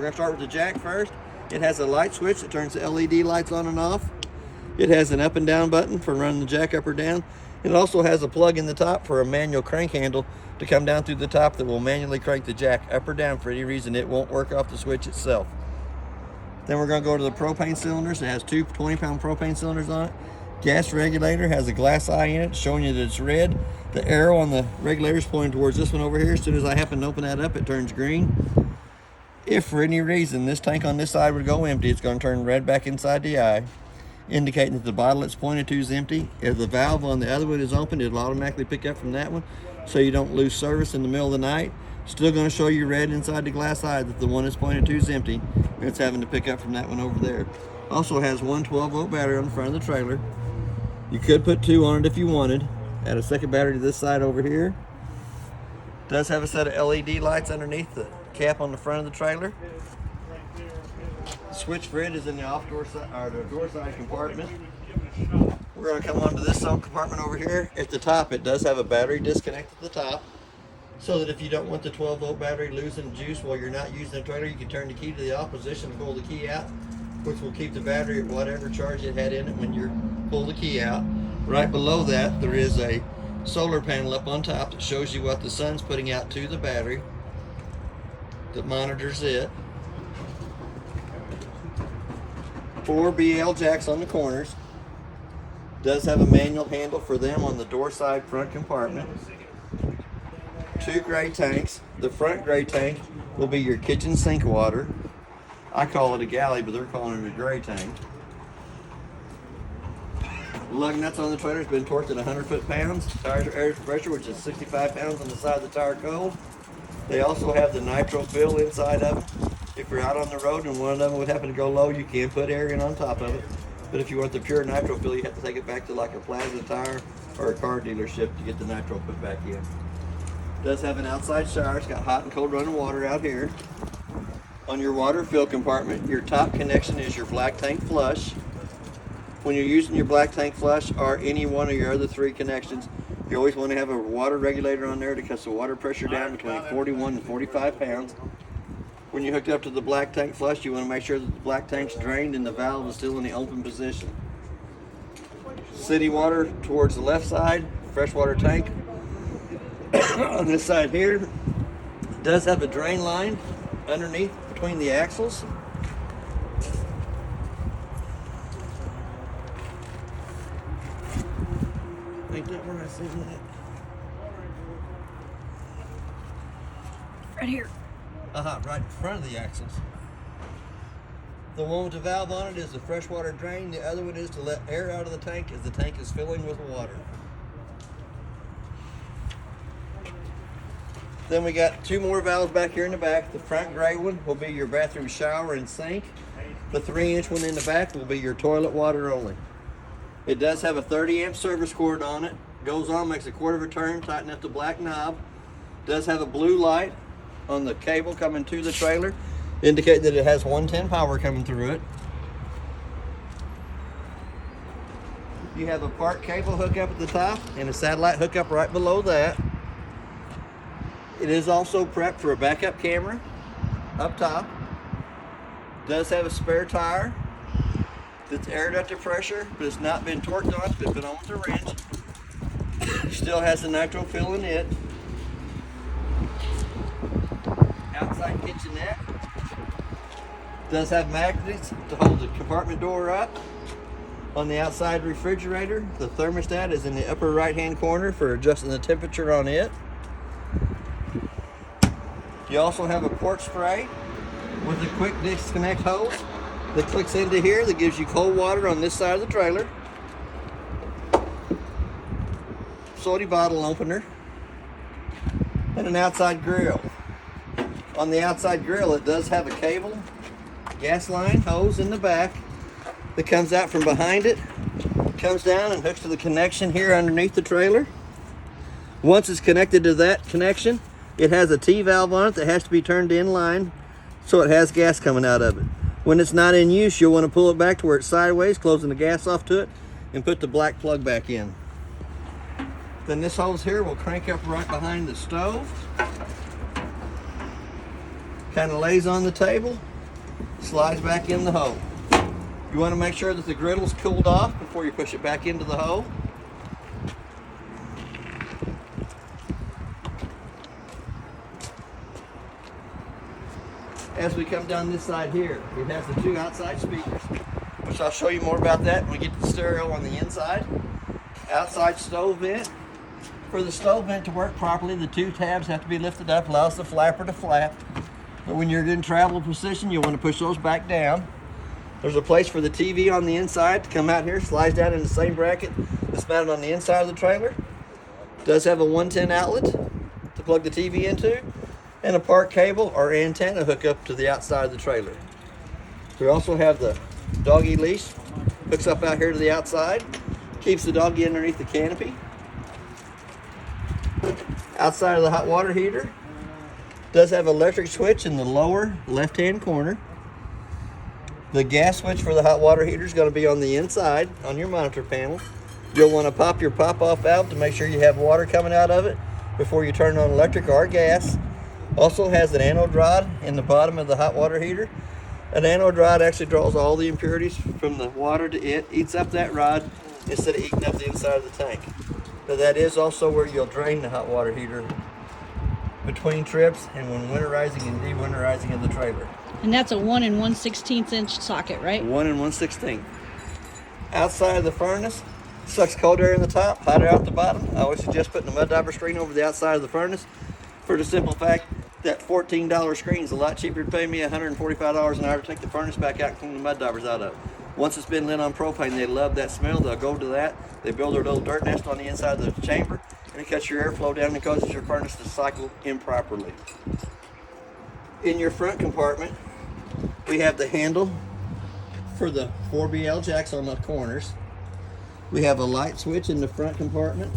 We're going to start with the jack first. It has a light switch that turns the LED lights on and off. It has an up and down button for running the jack up or down. It also has a plug in the top for a manual crank handle to come down through the top that will manually crank the jack up or down for any reason. It won't work off the switch itself. Then we're going to go to the propane cylinders. It has two 20-pound propane cylinders on it. Gas regulator has a glass eye in it showing you that it's red. The arrow on the regulator is pointing towards this one over here. As soon as I happen to open that up, it turns green. If for any reason this tank on this side would go empty, it's going to turn red back inside the eye, indicating that the bottle it's pointed to is empty. If the valve on the other one is open, it'll automatically pick up from that one so you don't lose service in the middle of the night. Still going to show you red inside the glass eye that the one it's pointed to is empty. It's having to pick up from that one over there. Also has one 12-volt battery on the front of the trailer. You could put two on it if you wanted. Add a second battery to this side over here. Does have a set of LED lights underneath the cap on the front of the trailer. The switch for it is in the off door side, or the door side compartment. We're going to come onto this compartment over here. At the top, it does have a battery disconnect at the top, so that if you don't want the 12-volt battery losing juice while you're not using the trailer, you can turn the key to the off position and pull the key out, which will keep the battery at whatever charge it had in it when you pull the key out. Right below that, there is a solar panel up on top that shows you what the sun's putting out to the battery that monitors it. 4 BL jacks on the corners. Does have a manual handle for them on the door side front compartment. 2 gray tanks. The front gray tank will be your kitchen sink water. I call it a galley, but they're calling it a gray tank. The lug nuts on the trailer has been torqued at 100 foot-pounds. Tires are air pressure, which is 65 pounds on the side of the tire cold. They also have the nitro fill inside of them. If you're out on the road and one of them would happen to go low, you can put air in on top of it. But if you want the pure nitro fill, you have to take it back to like a Plaza tire or a car dealership to get the nitro put back in. It does have an outside shower. It's got hot and cold running water out here. On your water fill compartment, your top connection is your black tank flush. When you're using your black tank flush or any one of your other 3 connections, you always want to have a water regulator on there to cut the water pressure down between 41 and 45 pounds. When you're hooked up to the black tank flush, you want to make sure that the black tank's drained and the valve is still in the open position. City water towards the left side, freshwater tank. On this side here, it does have a drain line underneath between the axles. Ain't that where I seen that? Right here. Right in front of the axles. The one with the valve on it is the freshwater drain. The other one is to let air out of the tank as the tank is filling with water. Then we got 2 more valves back here in the back. The front gray one will be your bathroom shower and sink. The 3-inch one in the back will be your toilet water only. It does have a 30-amp service cord on it. Goes on, makes a quarter of a turn, tighten up the black knob. Does have a blue light on the cable coming to the trailer, indicate that it has 110 power coming through it. You have a park cable hookup at the top and a satellite hookup right below that. It is also prepped for a backup camera up top. Does have a spare tire that's air ducted pressure, but it's not been torqued on, it's been put on with a wrench. Still has the nitro fill in it. Outside kitchenette. Does have magnets to hold the compartment door up. On the outside refrigerator, the thermostat is in the upper right hand corner for adjusting the temperature on it. You also have a port spray with a quick disconnect hose that clicks into here that gives you cold water on this side of the trailer. Soda bottle opener and an outside grill. On the outside grill, it does have a cable, gas line, hose in the back that comes out from behind it, comes down and hooks to the connection here underneath the trailer. Once it's connected to that connection, it has a T-valve on it that has to be turned in line so it has gas coming out of it. When it's not in use, you'll want to pull it back to where it's sideways, closing the gas off to it, and put the black plug back in. Then this hose here will crank up right behind the stove. Kind of lays on the table. slides back in the hole. You want to make sure that the griddle's cooled off before you push it back into the hole. As we come down this side here, it has the 2 outside speakers, which I'll show you more about that when we get to the stereo on the inside. Outside stove vent. For the stove vent to work properly, the 2 tabs have to be lifted up, allows the flapper to flap. But when you're in travel position, you'll want to push those back down. There's a place for the TV on the inside to come out here, slides down in the same bracket that's mounted on the inside of the trailer. It does have a 110 outlet to plug the TV into, and a park cable or antenna hook up to the outside of the trailer. We also have the doggy leash, hooks up out here to the outside, keeps the doggy underneath the canopy. Outside of the hot water heater, does have an electric switch in the lower left-hand corner. The gas switch for the hot water heater is going to be on the inside on your monitor panel. You'll want to pop your pop-off valve to make sure you have water coming out of it before you turn on electric or gas. Also has an anode rod in the bottom of the hot water heater. An anode rod actually draws all the impurities from the water to it, eats up that rod instead of eating up the inside of the tank. But that is also where you'll drain the hot water heater between trips and when winterizing and de-winterizing of the trailer. And that's a 1 1/16 inch socket, right? 1 1/16. Outside of the furnace, sucks cold air in the top, hot air out the bottom. I always suggest putting a mud dauber screen over the outside of the furnace for the simple fact that $14 screen is a lot cheaper to pay me $145 an hour to take the furnace back out and clean the mud daubers out of. Once it's been lit on propane, they love that smell. They'll go to that. They build their little dirt nest on the inside of the chamber, and it cuts your airflow down and causes your furnace to cycle improperly. In your front compartment, we have the handle for the 4BL jacks on the corners. We have a light switch in the front compartment.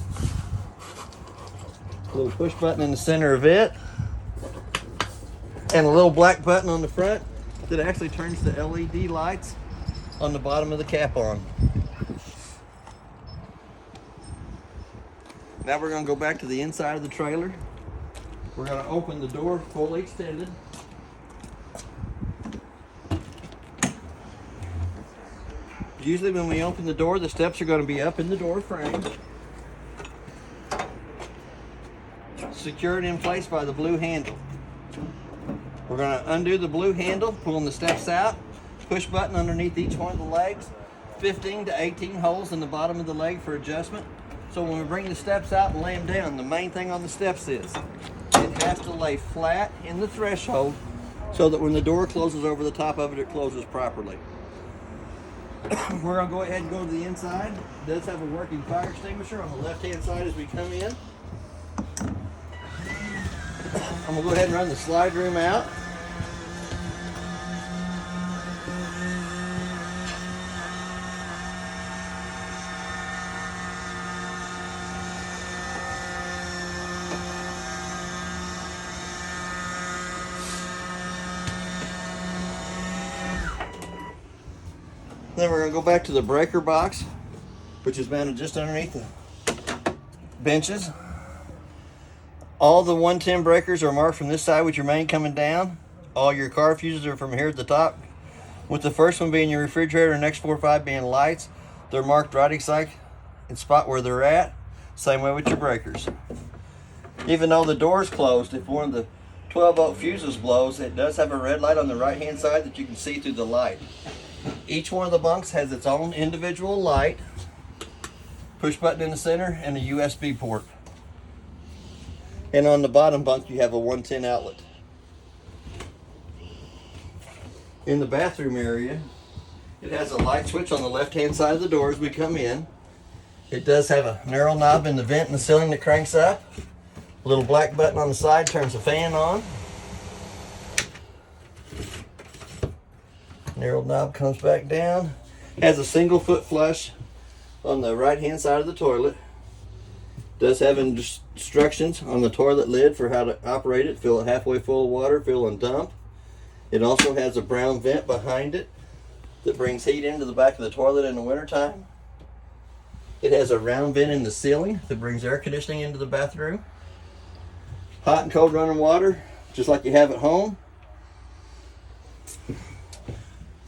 A little push button in the center of it. And a little black button on the front that actually turns the LED lights on the bottom of the cap on. Now we're going to go back to the inside of the trailer. We're going to open the door fully extended. Usually when we open the door, the steps are going to be up in the door frame, secured in place by the blue handle. We're going to undo the blue handle, pulling the steps out, push button underneath each one of the legs, 15 to 18 holes in the bottom of the leg for adjustment. So when we bring the steps out and lay them down, the main thing on the steps is it has to lay flat in the threshold so that when the door closes over the top of it, it closes properly. We're going to go ahead and go to the inside. It does have a working fire extinguisher on the left-hand side as we come in. I'm going to go ahead and run the slide room out. Then we're going to go back to the breaker box, which is mounted just underneath the benches. All the 110 breakers are marked from this side with your main coming down. All your car fuses are from here at the top, with the first one being your refrigerator and the next 4 or 5 being lights. They're marked right exact in spot where they're at. Same way with your breakers. Even though the door is closed, if one of the 12-volt fuses blows, it does have a red light on the right-hand side that you can see through the light. Each one of the bunks has its own individual light, push button in the center, and a USB port. And on the bottom bunk, you have a 110 outlet. In the bathroom area, it has a light switch on the left-hand side of the door as we come in. It does have a narrow knob in the vent in the ceiling that cranks up. A little black button on the side turns the fan on. Narrow knob comes back down. Has a single foot flush on the right hand side of the toilet. Does have instructions on the toilet lid for how to operate it. Fill it halfway full of water, fill and dump. It also has a brown vent behind it that brings heat into the back of the toilet in the wintertime. It has a round vent in the ceiling that brings air conditioning into the bathroom. Hot and cold running water, just like you have at home.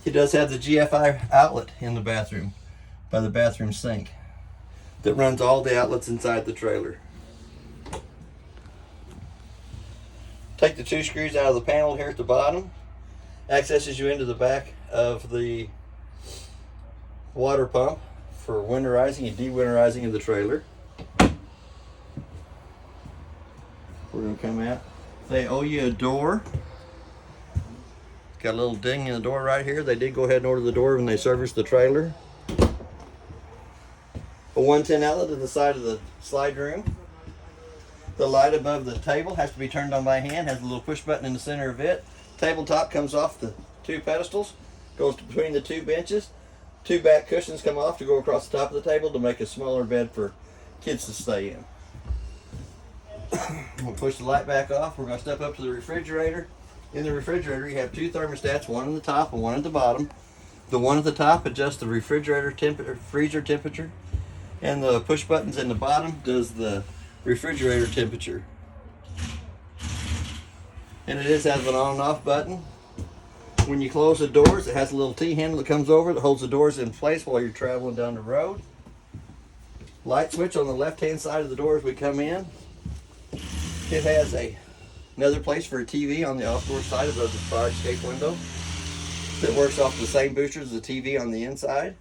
It does have the GFI outlet in the bathroom by the bathroom sink that runs all the outlets inside the trailer. Take the 2 screws out of the panel here at the bottom. Accesses you into the back of the water pump for winterizing and de-winterizing of the trailer. We're going to come out. They owe you a door. Got a little ding in the door right here. They did go ahead and order the door when they serviced the trailer. A 110 outlet to the side of the slide room. The light above the table has to be turned on by hand. Has a little push button in the center of it. Tabletop comes off the 2 pedestals. Goes between the 2 benches. 2 back cushions come off to go across the top of the table to make a smaller bed for kids to stay in. We'll push the light back off. We're going to step up to the refrigerator. In the refrigerator, you have 2 thermostats, one on the top and one at the bottom. The one at the top adjusts the refrigerator freezer temperature, and the push buttons in the bottom does the refrigerator temperature. And it has an on and off button. When you close the doors, it has a little T-handle that comes over that holds the doors in place while you're traveling down the road. Light switch on the left-hand side of the door as we come in. It has another place for a TV on the outdoor side above the fire escape window that works off the same boosters as the TV on the inside.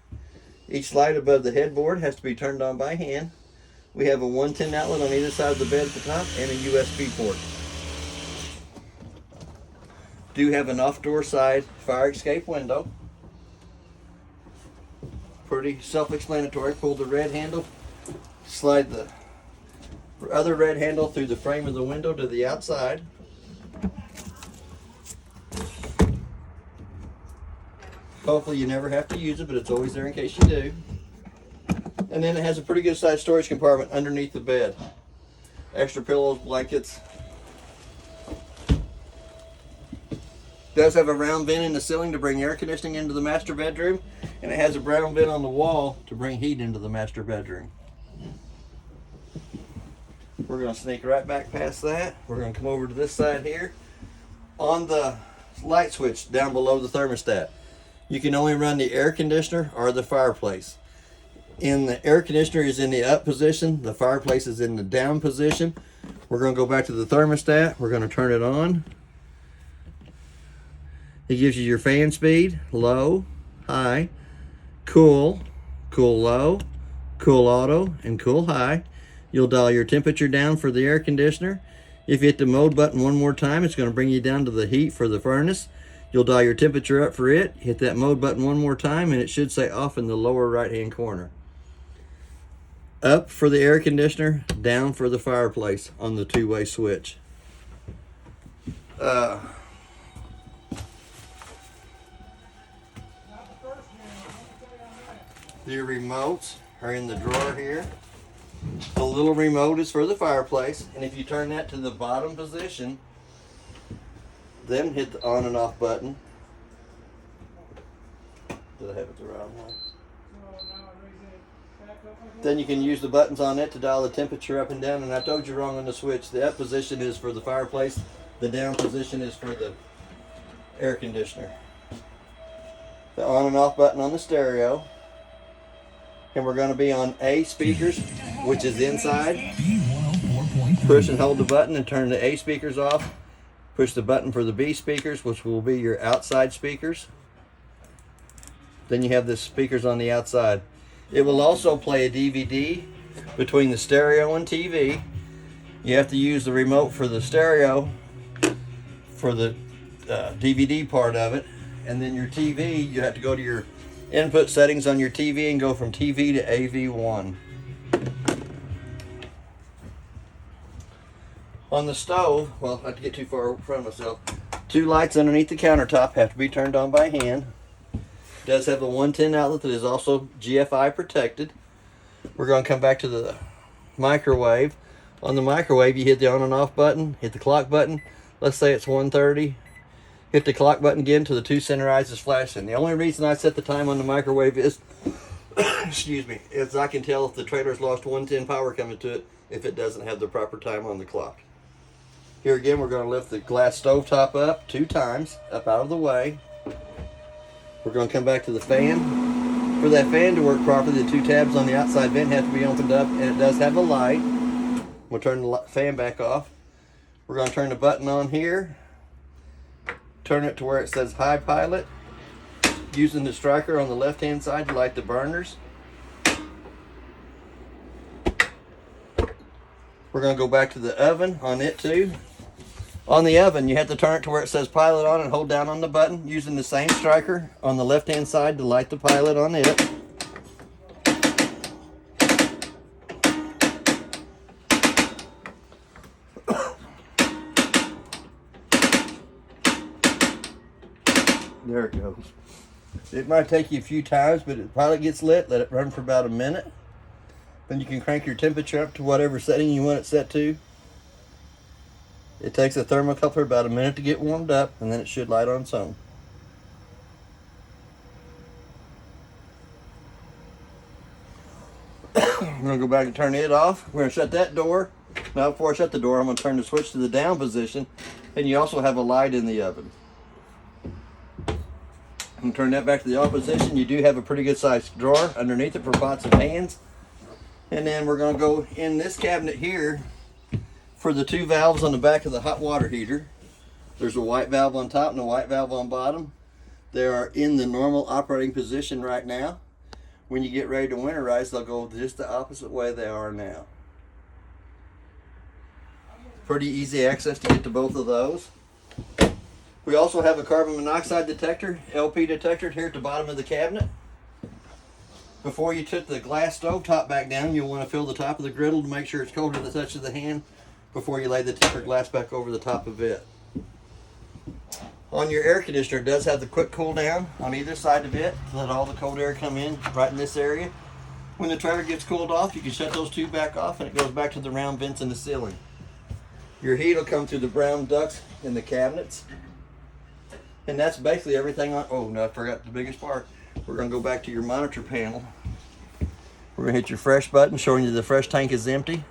Each light above the headboard has to be turned on by hand. We have a 110 outlet on either side of the bed at the top and a USB port. Do have an off-door side fire escape window. Pretty self-explanatory. Pull the red handle, slide the other red handle through the frame of the window to the outside. Hopefully you never have to use it, but it's always there in case you do. And then it has a pretty good sized storage compartment underneath the bed. Extra pillows, blankets. Does have a round vent in the ceiling to bring air conditioning into the master bedroom, and it has a brown vent on the wall to bring heat into the master bedroom. We're going to sneak right back past that. We're going to come over to this side here. On the light switch down below the thermostat, you can only run the air conditioner or the fireplace. The air conditioner is in the up position, the fireplace is in the down position. We're going to go back to the thermostat. We're going to turn it on. It gives you your fan speed, low, high, cool, cool low, cool auto, and cool high. You'll dial your temperature down for the air conditioner. If you hit the mode button one more time, it's going to bring you down to the heat for the furnace. You'll dial your temperature up for it, hit that mode button one more time, and it should say off in the lower right-hand corner. Up for the air conditioner, down for the fireplace on the 2-way switch. Your remotes are in the drawer here. The little remote is for the fireplace, and if you turn that to the bottom position, then hit the on and off button. Did I have it the right way? Then you can use the buttons on it to dial the temperature up and down, and I told you wrong on the switch. The up position is for the fireplace, the down position is for the air conditioner. The on and off button on the stereo. And we're going to be on A speakers, which is inside. Push and hold the button and turn the A speakers off. Push the button for the B speakers, which will be your outside speakers. Then you have the speakers on the outside. It will also play a DVD between the stereo and TV. You have to use the remote for the stereo for the DVD part of it. And then your TV, you have to go to your input settings on your TV and go from TV to AV1. On the stove, well, I have to get too far in front of myself. 2 lights underneath the countertop have to be turned on by hand. It does have a 110 outlet that is also GFI protected. We're going to come back to the microwave. On the microwave, you hit the on and off button, hit the clock button. Let's say it's 1:30. Hit the clock button again till the 2 center eyes is flashing. The only reason I set the time on the microwave is, excuse me, is I can tell if the trailer's lost 110 power coming to it if it doesn't have the proper time on the clock. Here again, we're going to lift the glass stove top up 2 times, up out of the way. We're going to come back to the fan. For that fan to work properly, the 2 tabs on the outside vent have to be opened up, and it does have a light. We'll turn the fan back off. We're going to turn the button on here. Turn it to where it says High Pilot. Using the striker on the left-hand side to light the burners. We're going to go back to the oven on it too. On the oven, you have to turn it to where it says Pilot on and hold down on the button using the same striker on the left-hand side to light the pilot on it. There it goes. It might take you a few times, but the pilot gets lit, let it run for about a minute. Then you can crank your temperature up to whatever setting you want it set to. It takes a thermocouple about a minute to get warmed up, and then it should light on its own. I'm going to go back and turn it off. We're going to shut that door. Now before I shut the door, I'm going to turn the switch to the down position, and you also have a light in the oven. And turn that back to the off position. You do have a pretty good sized drawer underneath it for pots and pans. And then we're going to go in this cabinet here for the 2 valves on the back of the hot water heater. There's a white valve on top and a white valve on bottom. They are in the normal operating position right now. When you get ready to winterize, they'll go just the opposite way they are now. Pretty easy access to get to both of those. We also have a carbon monoxide detector, LP detector, here at the bottom of the cabinet. Before you took the glass stove top back down, you'll want to fill the top of the griddle to make sure it's cold to the touch of the hand before you lay the tempered glass back over the top of it. On your air conditioner, it does have the quick cool down on either side of it to let all the cold air come in right in this area. When the trailer gets cooled off, you can shut those 2 back off and it goes back to the round vents in the ceiling. Your heat will come through the brown ducts in the cabinets. And that's basically everything on, oh no, I forgot the biggest part. We're going to go back to your monitor panel. We're going to hit your fresh button showing you the fresh tank is empty.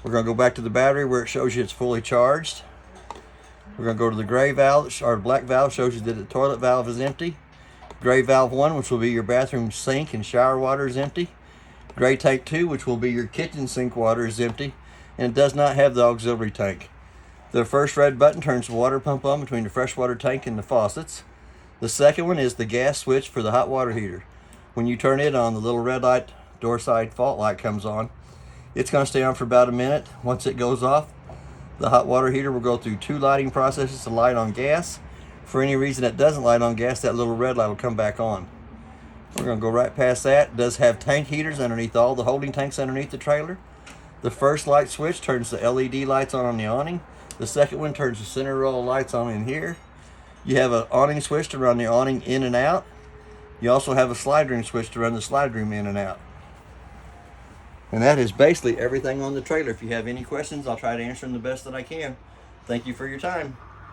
We're going to go back to the battery where it shows you it's fully charged. We're going to go to the gray valve, or black valve shows you that the toilet valve is empty. Gray valve 1, which will be your bathroom sink and shower water, is empty. Gray tank 2, which will be your kitchen sink water, is empty. And it does not have the auxiliary tank. The first red button turns the water pump on between the freshwater tank and the faucets. The second one is the gas switch for the hot water heater. When you turn it on, the little red light, door side fault light comes on. It's going to stay on for about a minute. Once it goes off, the hot water heater will go through 2 lighting processes to light on gas. For any reason it doesn't light on gas, that little red light will come back on. We're going to go right past that. It does have tank heaters underneath all the holding tanks underneath the trailer. The first light switch turns the LED lights on the awning. The second one turns the center row of lights on in here. You have an awning switch to run the awning in and out. You also have a slide room switch to run the slide room in and out. And that is basically everything on the trailer. If you have any questions, I'll try to answer them the best that I can. Thank you for your time.